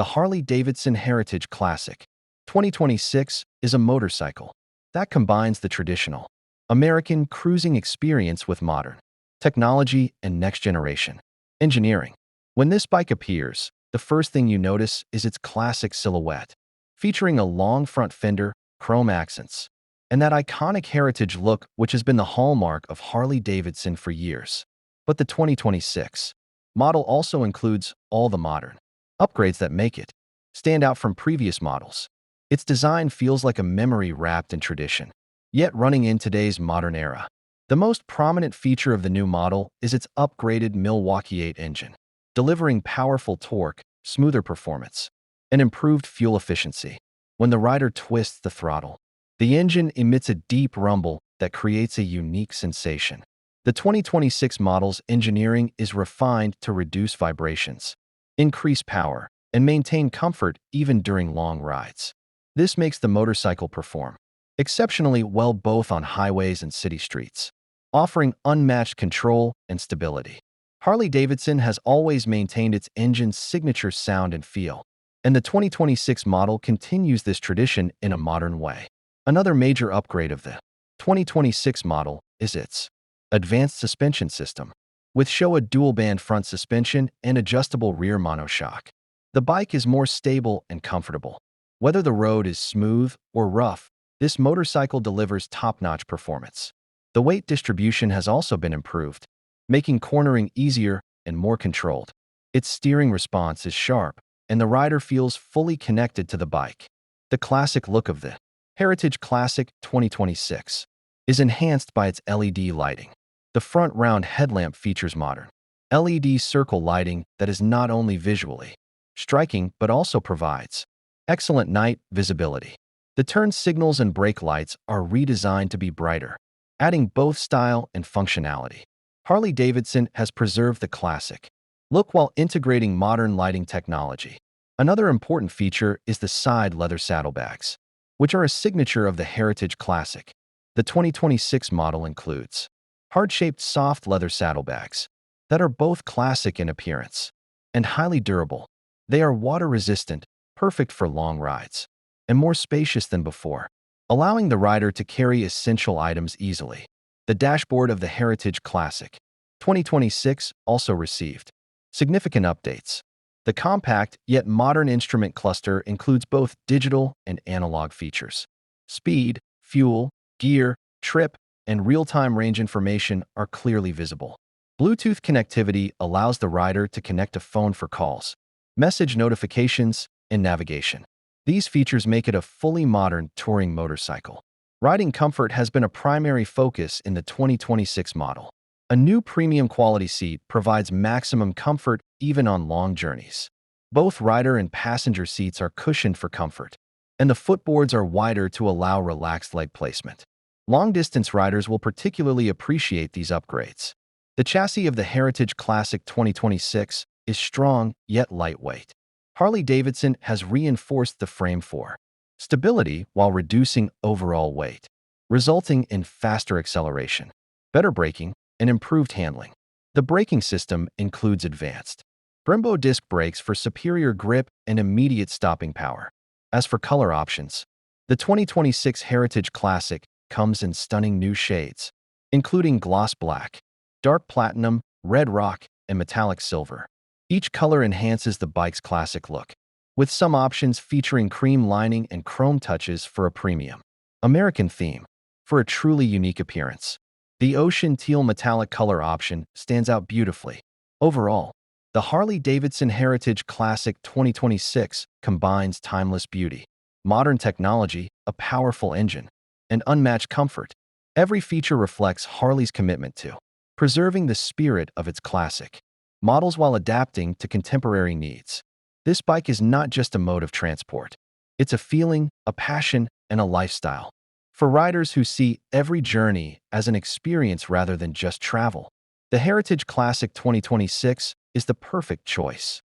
The Harley Davidson Heritage Classic 2026 is a motorcycle that combines the traditional American cruising experience with modern technology and next-generation engineering. When this bike appears, the first thing you notice is its classic silhouette, featuring a long front fender, chrome accents, and that iconic heritage look which has been the hallmark of Harley-Davidson for years. But the 2026 model also includes all the modern upgrades that make it stand out from previous models. Its design feels like a memory wrapped in tradition, yet running in today's modern era. The most prominent feature of the new model is its upgraded Milwaukee-Eight engine, delivering powerful torque, smoother performance, and improved fuel efficiency. When the rider twists the throttle, the engine emits a deep rumble that creates a unique sensation. The 2026 model's engineering is refined to reduce vibrations, increase power, and maintain comfort even during long rides. This makes the motorcycle perform exceptionally well both on highways and city streets, offering unmatched control and stability. Harley-Davidson has always maintained its engine's signature sound and feel, and the 2026 model continues this tradition in a modern way. Another major upgrade of the 2026 model is its advanced suspension system, with Showa dual-band front suspension and adjustable rear monoshock. The bike is more stable and comfortable. Whether the road is smooth or rough, this motorcycle delivers top-notch performance. The weight distribution has also been improved, making cornering easier and more controlled. Its steering response is sharp, and the rider feels fully connected to the bike. The classic look of the Heritage Classic 2026 is enhanced by its LED lighting. The front round headlamp features modern LED circle lighting that is not only visually striking but also provides excellent night visibility. The turn signals and brake lights are redesigned to be brighter, adding both style and functionality. Harley-Davidson has preserved the classic look while integrating modern lighting technology. Another important feature is the side leather saddlebags, which are a signature of the Heritage Classic. The 2026 model includes heart-shaped soft leather saddlebags that are both classic in appearance and highly durable. They are water-resistant, perfect for long rides, and more spacious than before, allowing the rider to carry essential items easily. The dashboard of the Heritage Classic 2026 also received significant updates. The compact yet modern instrument cluster includes both digital and analog features. Speed, fuel, gear, trip, and real-time range information are clearly visible. Bluetooth connectivity allows the rider to connect a phone for calls, message notifications, and navigation. These features make it a fully modern touring motorcycle. Riding comfort has been a primary focus in the 2026 model. A new premium quality seat provides maximum comfort even on long journeys. Both rider and passenger seats are cushioned for comfort, and the footboards are wider to allow relaxed leg placement. Long-distance riders will particularly appreciate these upgrades. The chassis of the Heritage Classic 2026 is strong yet lightweight. Harley-Davidson has reinforced the frame for stability while reducing overall weight, resulting in faster acceleration, better braking, and improved handling. The braking system includes advanced Brembo disc brakes for superior grip and immediate stopping power. As for color options, the 2026 Heritage Classic comes in stunning new shades, including gloss black, dark platinum, red rock, and metallic silver. Each color enhances the bike's classic look, with some options featuring cream lining and chrome touches for a premium American theme. For a truly unique appearance, the ocean teal metallic color option stands out beautifully. Overall, the Harley-Davidson Heritage Classic 2026 combines timeless beauty, modern technology, a powerful engine, and unmatched comfort. Every feature reflects Harley's commitment to preserving the spirit of its classic models while adapting to contemporary needs. This bike is not just a mode of transport. It's a feeling, a passion, and a lifestyle. For riders who see every journey as an experience rather than just travel, the Heritage Classic 2026 is the perfect choice.